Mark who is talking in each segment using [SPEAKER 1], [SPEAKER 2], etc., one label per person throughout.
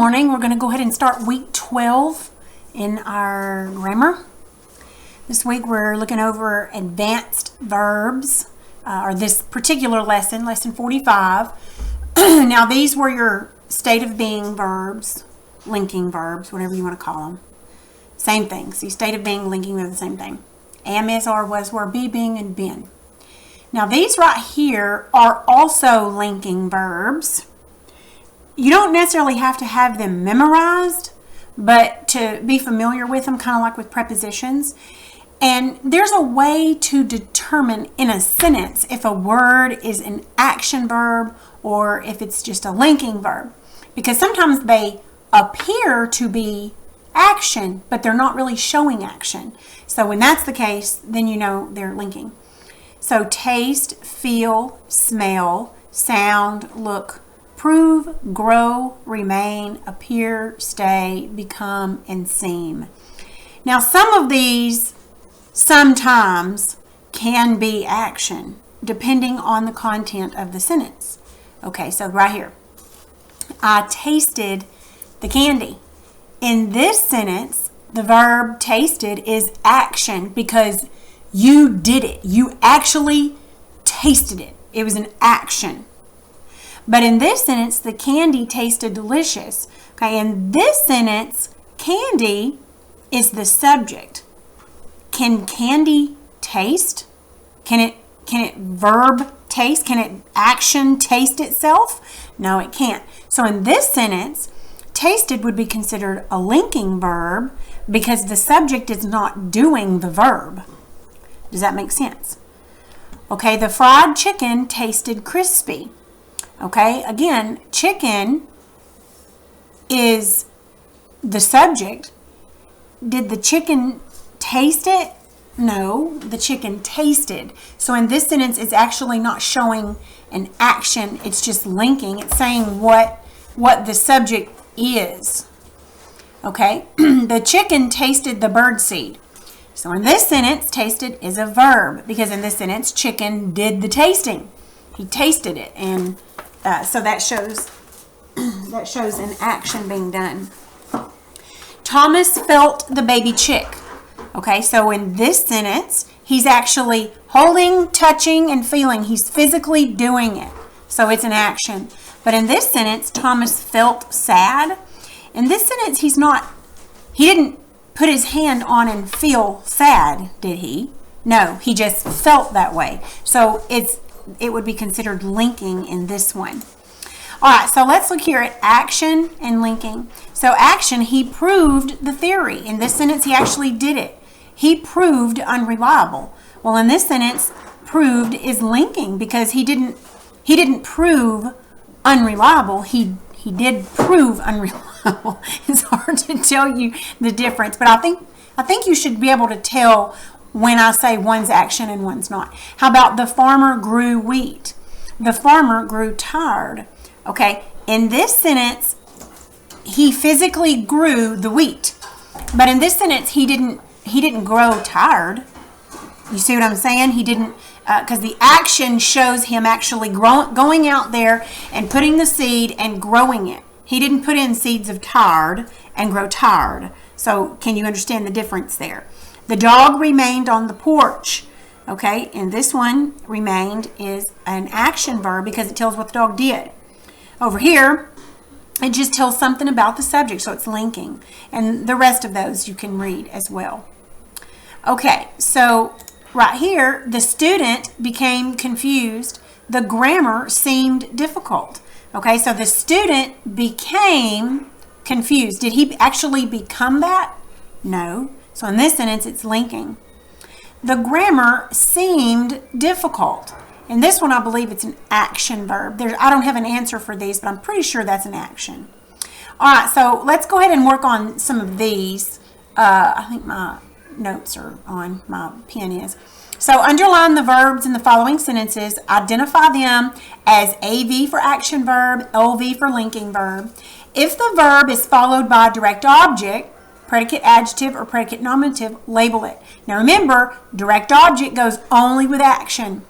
[SPEAKER 1] morning. We're going to go ahead and start week 12 in our grammar. This week we're looking over advanced verbs, or this particular lesson, lesson 45. Now these were your state of being verbs, linking verbs, whatever you want to call them. Same thing. See, state of being, linking, they're the same thing. Am, is, are, was, were, be, being, and been. Now these right here are also linking verbs. You don't necessarily have to have them memorized, but to be familiar with them, kind of like with prepositions. And there's a way to determine in a sentence if a word is an action verb or if it's just a linking verb. Because sometimes they appear to be action, but they're not really showing action. So when that's the case, then you know they're linking. So taste, feel, smell, sound, look, prove, grow, remain, appear, stay, become, and seem. Now some of these sometimes can be action depending on the content of the sentence. Okay, so right here, I tasted the candy. In this sentence, the verb tasted is action because you did it. You actually tasted it. It was an action. But in this sentence, the candy tasted delicious. Okay, in this sentence, candy is the subject. Can candy taste? Can it verb taste? Can it action taste itself? No, it can't. So in this sentence, tasted would be considered a linking verb because the subject is not doing the verb. Does that make sense? Okay, the fried chicken tasted crispy. Okay, again, chicken is the subject. Did the chicken taste it? No, the chicken tasted. So in this sentence, it's actually not showing an action. It's just linking. It's saying what the subject is. Okay, the chicken tasted the birdseed. So in this sentence, tasted is a verb because in this sentence, chicken did the tasting. He tasted it, and so that shows an action being done. Thomas felt the baby chick. Okay, so in this sentence, he's actually holding, touching, and feeling. He's physically doing it. So it's an action. But in this sentence, Thomas felt sad. In this sentence, he didn't put his hand on and feel sad, did he? No, he just felt that way. So it would be considered linking in this one. All right, so let's look here at action and linking. So action, he proved the theory. In this sentence, he actually did it. He proved unreliable. Well, in this sentence, proved is linking because he didn't prove unreliable. He did prove unreliable. It's hard to tell you the difference, but I think you should be able to tell when I say one's action and one's not. How about the farmer grew wheat? The farmer grew tired. Okay, in this sentence, he physically grew the wheat. But in this sentence, he didn't grow tired. You see what I'm saying? He didn't, because the action shows him actually going out there and putting the seed and growing it. He didn't put in seeds of tired and grow tired. So can you understand the difference there? The dog remained on the porch. Okay, and this one, remained, is an action verb because it tells what the dog did. Over here, it just tells something about the subject, so it's linking. And the rest of those you can read as well. Okay, so right here, the student became confused. The grammar seemed difficult. Okay, so the student became confused. Did he actually become that? No. So in this sentence, it's linking. The grammar seemed difficult. In this one, I believe it's an action verb. I don't have an answer for these, but I'm pretty sure that's an action. All right, so let's go ahead and work on some of these. I think my notes are on, my pen is. So underline the verbs in the following sentences. Identify them as AV for action verb, LV for linking verb. If the verb is followed by a direct object, predicate adjective, or predicate nominative, label it. Now remember, direct object goes only with action.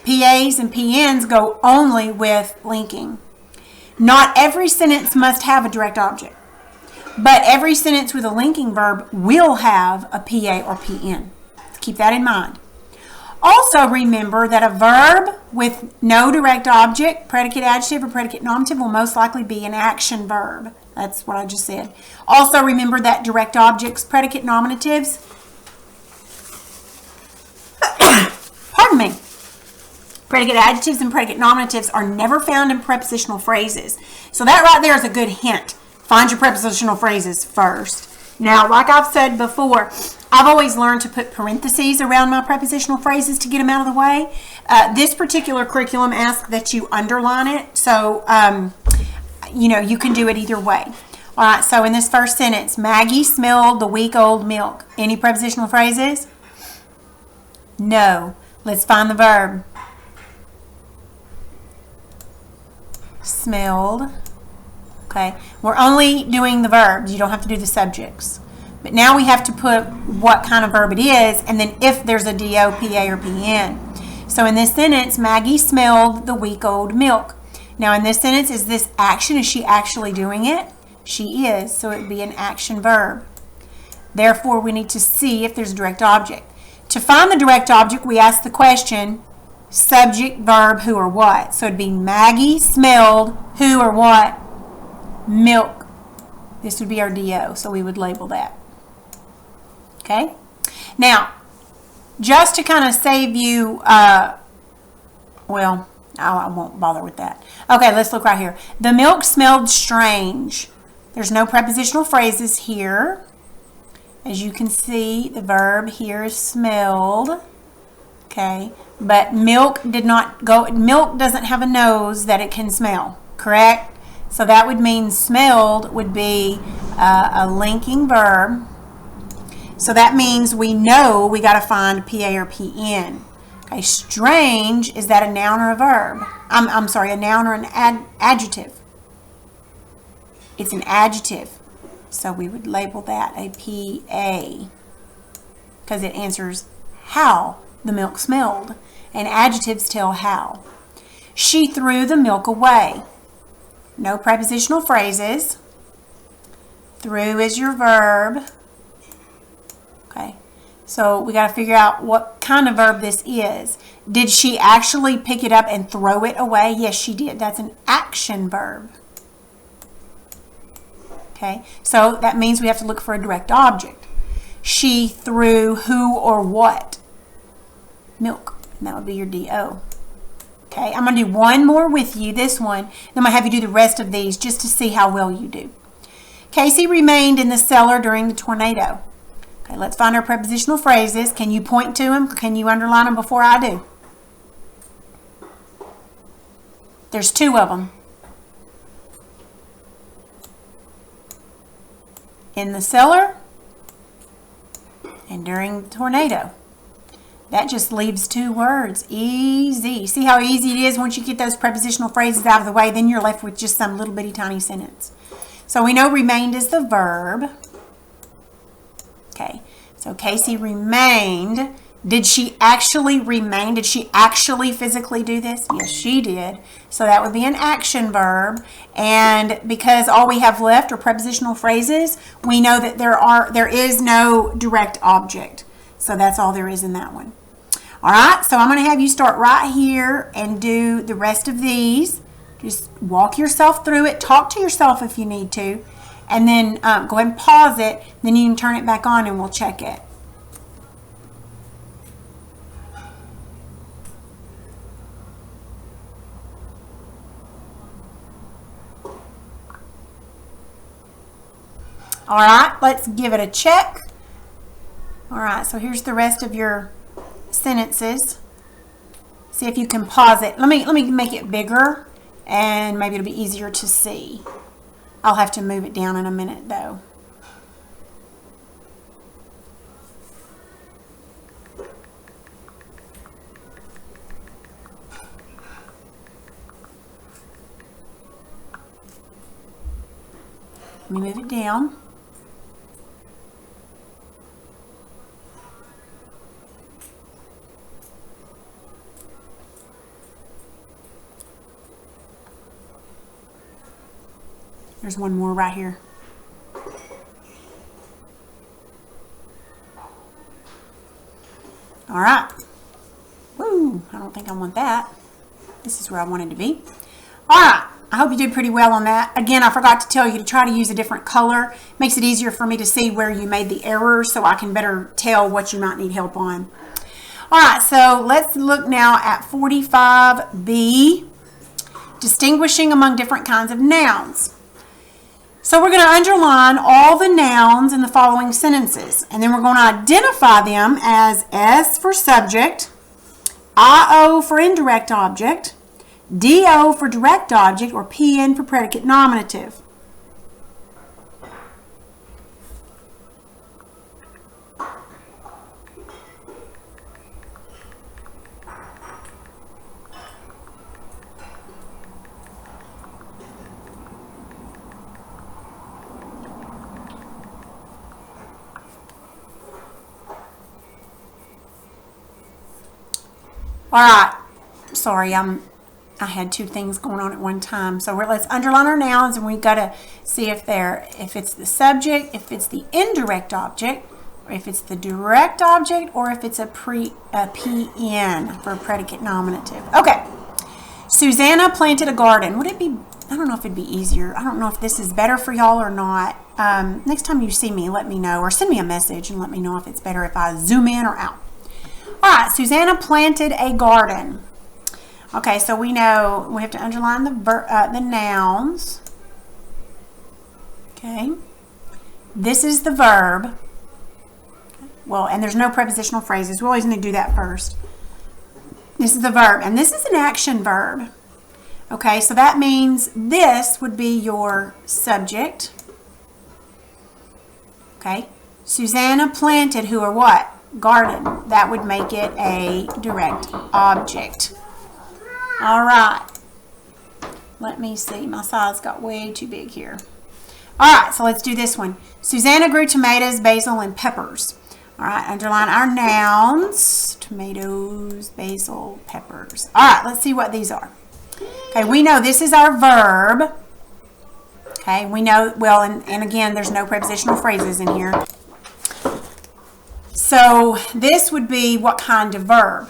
[SPEAKER 1] PAs and PNs go only with linking. Not every sentence must have a direct object, but every sentence with a linking verb will have a PA or PN. Keep that in mind. Also remember that a verb with no direct object, predicate adjective, or predicate nominative will most likely be an action verb. That's what I just said. Also remember that direct objects, predicate nominatives, pardon me, predicate adjectives and predicate nominatives are never found in prepositional phrases. So that right there is a good hint. Find your prepositional phrases first. Now, like I've said before, I've always learned to put parentheses around my prepositional phrases to get them out of the way. This particular curriculum asks that you underline it, so you can do it either way. All right, so in this first sentence, Maggie smelled the week-old milk. Any prepositional phrases? No. Let's find the verb. Smelled. Okay, we're only doing the verbs. You don't have to do the subjects. But now we have to put what kind of verb it is, and then if there's a DO, PA, or PN. So in this sentence, Maggie smelled the week-old milk. Now in this sentence, is this action? Is she actually doing it? She is, so it would be an action verb. Therefore, we need to see if there's a direct object. To find the direct object, we ask the question, subject, verb, who or what. So it'd be Maggie smelled who or what? Milk. This would be our DO, so we would label that. Okay? Now, just to kind of save you, well, I won't bother with that. Okay, let's look right here. The milk smelled strange. There's no prepositional phrases here. As you can see, the verb here is smelled. Okay, but milk doesn't have a nose that it can smell, correct? So that would mean smelled would be a linking verb. So that means we know we got to find PA or PN. Okay, strange, is that a noun or a verb? I'm sorry, a noun or an adjective? It's an adjective. So we would label that a PA because it answers how the milk smelled. And adjectives tell how. She threw the milk away. No prepositional phrases. Threw is your verb. Okay, so we got to figure out what kind of verb this is. Did she actually pick it up and throw it away? Yes, she did. That's an action verb. Okay, so that means we have to look for a direct object. She threw who or what? Milk. And that would be your DO. Okay, I'm going to do one more with you, this one. Then I'm going to have you do the rest of these just to see how well you do. Casey remained in the cellar during the tornado. Okay, let's find our prepositional phrases. Can you point to them? Can you underline them before I do? There's two of them. In the cellar and during the tornado. That just leaves two words. Easy. See how easy it is once you get those prepositional phrases out of the way, then you're left with just some little bitty tiny sentence. So we know remained is the verb. Okay, so Casey remained. Did she actually remain? Did she actually physically do this? Yes, she did. So that would be an action verb. And because all we have left are prepositional phrases, we know that there is no direct object. So that's all there is in that one. All right, so I'm going to have you start right here and do the rest of these. Just walk yourself through it. Talk to yourself if you need to. And then go ahead and pause it. Then you can turn it back on and we'll check it. All right, let's give it a check. All right, so here's the rest of your sentences. See if you can pause it. Let me make it bigger and maybe it'll be easier to see. I'll have to move it down in a minute though. Let me move it down. There's one more right here. All right. Woo, I don't think I want that. This is where I wanted to be. All right. I hope you did pretty well on that. Again, I forgot to tell you to try to use a different color. Makes it easier for me to see where you made the errors so I can better tell what you might need help on. All right, so let's look now at 45B, distinguishing among different kinds of nouns. So we're going to underline all the nouns in the following sentences, and then we're going to identify them as S for subject, IO for indirect object, DO for direct object, or PN for predicate nominative. All right, sorry, I had two things going on at one time. So let's underline our nouns, and we've got to see if it's the subject, if it's the indirect object, or if it's the direct object, or if it's a PN for predicate nominative. Okay, Susanna planted a garden. Would it be, I don't know if it'd be easier. I don't know if this is better for y'all or not. Next time you see me, let me know, or send me a message and let me know if it's better if I zoom in or out. All right, Susanna planted a garden. Okay, so we know we have to underline the nouns. Okay, this is the verb. Well, and there's no prepositional phrases. We always need to do that first. This is the verb, and this is an action verb. Okay, so that means this would be your subject. Okay, Susanna planted who or what? Garden. That would make it a direct object. All right. Let me see. My size got way too big here. All right, so let's do this one. Susanna grew tomatoes, basil, and peppers. All right, underline our nouns. Tomatoes, basil, peppers. All right, let's see what these are. Okay, we know this is our verb. Okay, we know, well, and again, there's no prepositional phrases in here. So this would be what kind of verb?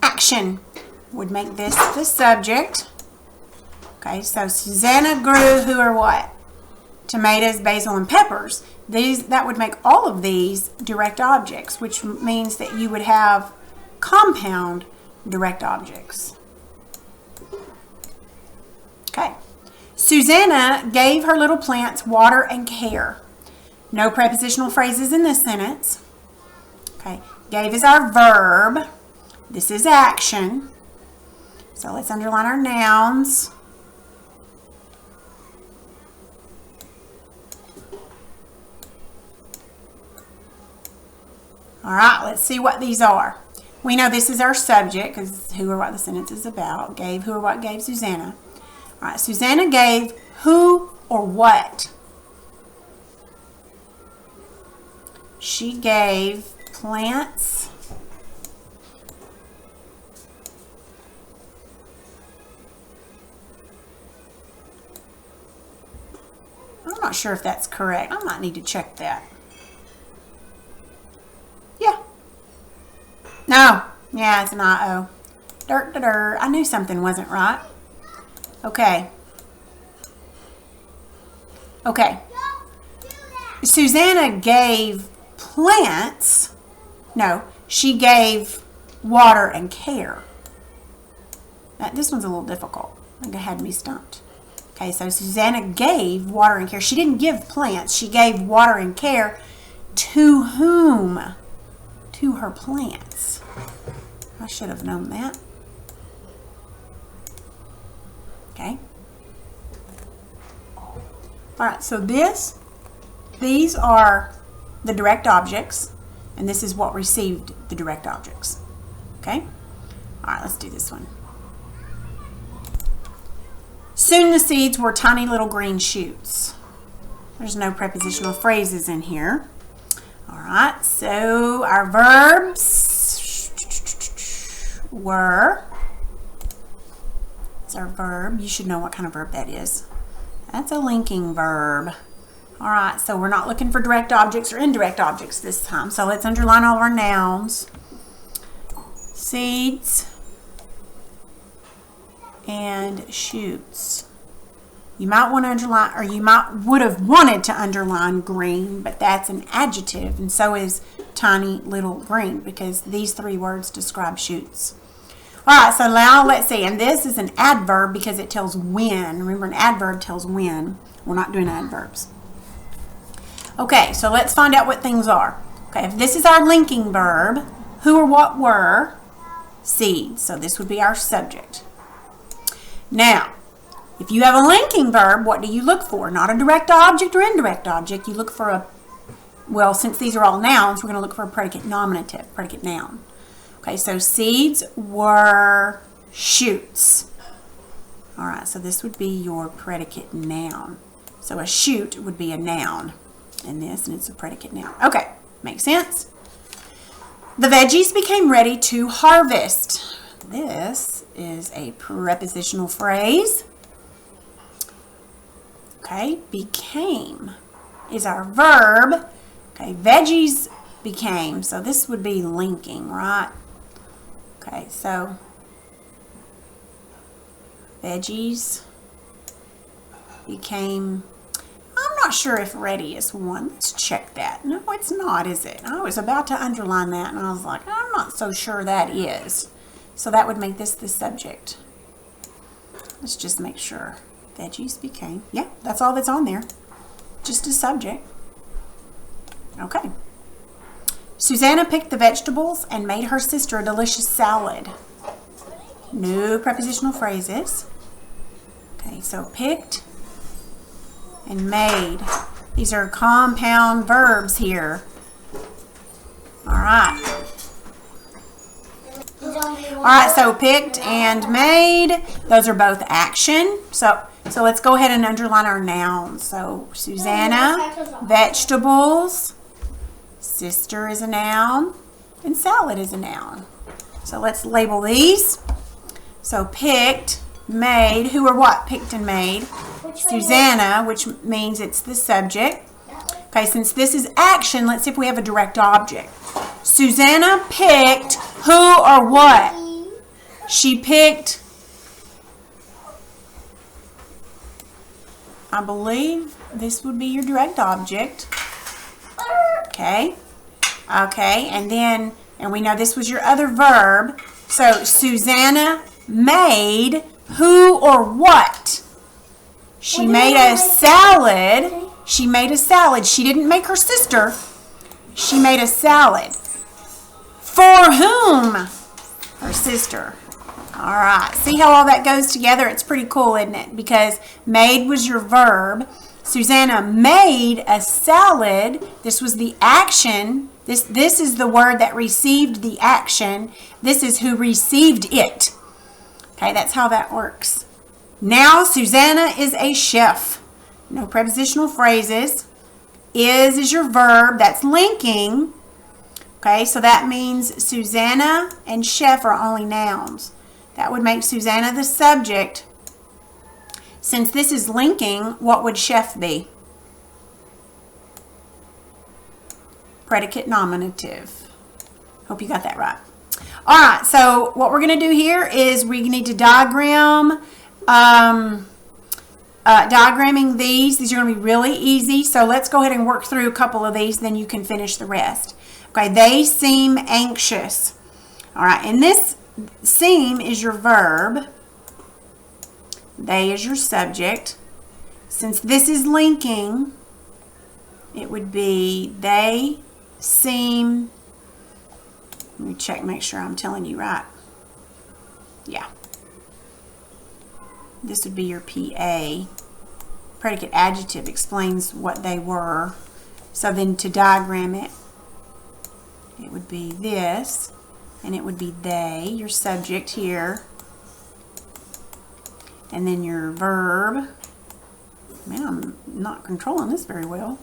[SPEAKER 1] Action would make this the subject. Okay, so Susanna grew who or what? Tomatoes, basil, and peppers. That would make all of these direct objects, which means that you would have compound direct objects. Okay, Susanna gave her little plants water and care. No prepositional phrases in this sentence. Okay, gave is our verb. This is action. So let's underline our nouns. All right, let's see what these are. We know this is our subject because who or what the sentence is about. Gave who or what gave Susanna. All right, Susanna gave who or what? She gave plants I'm not sure if that's correct. I might need to check that. Yeah. No. Yeah, it's an I-O. I knew something wasn't right. Okay. Okay. Susanna gave plants. No, she gave water and care. Now, this one's a little difficult. I think it had me stumped. Okay, so Susanna gave water and care. She didn't give plants. She gave water and care to whom? To her plants. I should have known that. Okay. All right, so these are the direct objects, and this is what received the direct objects. Okay? All right, let's do this one. Soon the seeds were tiny little green shoots. There's no prepositional phrases in here. All right, so our verbs were. It's our verb. You should know what kind of verb that is. That's a linking verb. All right, so we're not looking for direct objects or indirect objects this time. So let's underline all our nouns. Seeds and shoots. You might want to underline, or you would have wanted to underline green, but that's an adjective, and so is tiny little green, because these three words describe shoots. All right, so now let's see, and this is an adverb because it tells when. Remember, an adverb tells when. We're not doing adverbs. Okay, so let's find out what things are. Okay, if this is our linking verb, who or what were? Seeds. So this would be our subject. Now, if you have a linking verb, what do you look for? Not a direct object or indirect object. You look for a, well, since these are all nouns, we're going to look for a predicate nominative, predicate noun. Okay, so seeds were shoots. All right, so this would be your predicate noun. So a shoot would be a noun in this, and it's a predicate noun. Okay, makes sense? The veggies became ready to harvest. This is a prepositional phrase. Okay, became is our verb. Okay, veggies became, so this would be linking, right? Okay, so veggies became, I'm not sure if ready is one. Let's check that. No, it's not, is it? I was about to underline that, and I was like, I'm not so sure that is. So that would make this the subject. Let's just make sure. Veggies became, yeah, that's all that's on there. Just a subject. Okay. Susanna picked the vegetables and made her sister a delicious salad. No prepositional phrases. Okay, so picked and made. These are compound verbs here. All right. All right, so picked and made, those are both action. So let's go ahead and underline our nouns. So Susanna, vegetables, sister is a noun, and salad is a noun. So let's label these. So picked, made, who or what picked and made? Susanna, which means it's the subject. Okay, since this is action, let's see if we have a direct object. Susanna picked who or what? She picked, I believe this would be your direct object. Okay. Okay, and we know this was your other verb. So Susanna made who or what? She made a salad. She made a salad. She didn't make her sister. She made a salad. For whom? Her sister. All right. See how all that goes together? It's pretty cool, isn't it? Because made was your verb. Susanna made a salad. This was the action. This is the word that received the action. This is who received it. Okay, that's how that works. Now Susanna is a chef. No prepositional phrases. Is your verb. That's linking. Okay, so that means Susanna and chef are only nouns. That would make Susanna the subject. Since this is linking, what would chef be? Predicate nominative. Hope you got that right. All right, so what we're going to do here is we need to diagram, diagramming these. These are going to be really easy, so let's go ahead and work through a couple of these, then you can finish the rest. Okay, they seem anxious. All right, and this seem is your verb. They is your subject. Since this is linking, it would be they seem. Let me check, make sure I'm telling you right. Yeah. This would be your PA. Predicate adjective explains what they were. So then to diagram it, it would be this, and it would be they, your subject here. And then your verb. Man, I'm not controlling this very well.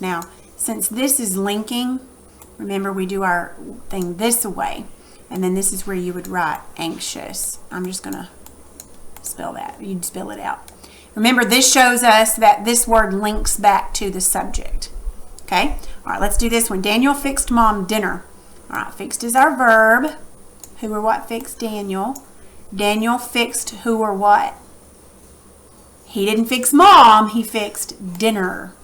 [SPEAKER 1] Now, since this is linking, remember we do our thing this way. And then this is where you would write anxious. I'm just going to spell that. You'd spell it out. Remember, this shows us that this word links back to the subject. Okay? All right, let's do this one. Daniel fixed Mom dinner. All right, fixed is our verb. Who or what fixed Daniel? Daniel fixed who or what? He didn't fix Mom, he fixed dinner.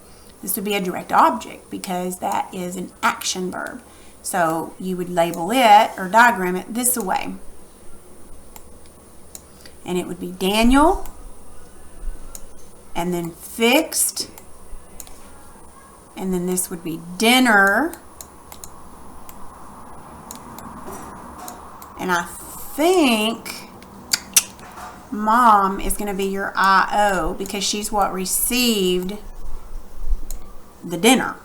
[SPEAKER 1] This would be a direct object because that is an action verb. So you would label it or diagram it this way. And it would be Daniel, and then fixed, and then this would be dinner. And I think Mom is going to be your I-O because she's what received the dinner.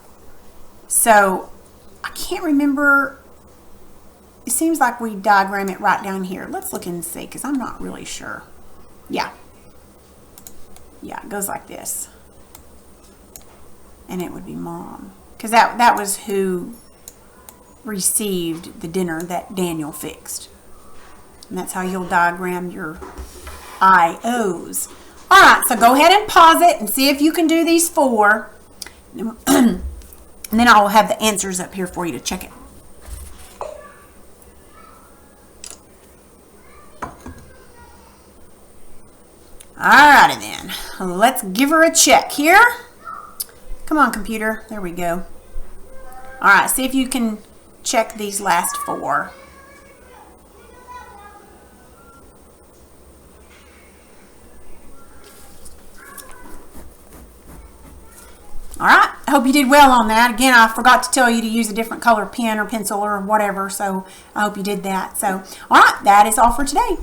[SPEAKER 1] So I can't remember. It seems like we diagram it right down here. Let's look and see because I'm not really sure. Yeah. Yeah, it goes like this. And it would be Mom. Because that was who received the dinner that Daniel fixed. And that's how you'll diagram your I-Os. All right, so go ahead and pause it and see if you can do these 4. And then I'll have the answers up here for you to check it. Alrighty then, let's give her a check here. Come on, computer. There we go. Alright, see if you can check these last 4. Alright, I hope you did well on that. Again, I forgot to tell you to use a different color pen or pencil or whatever, so I hope you did that. So, alright, that is all for today.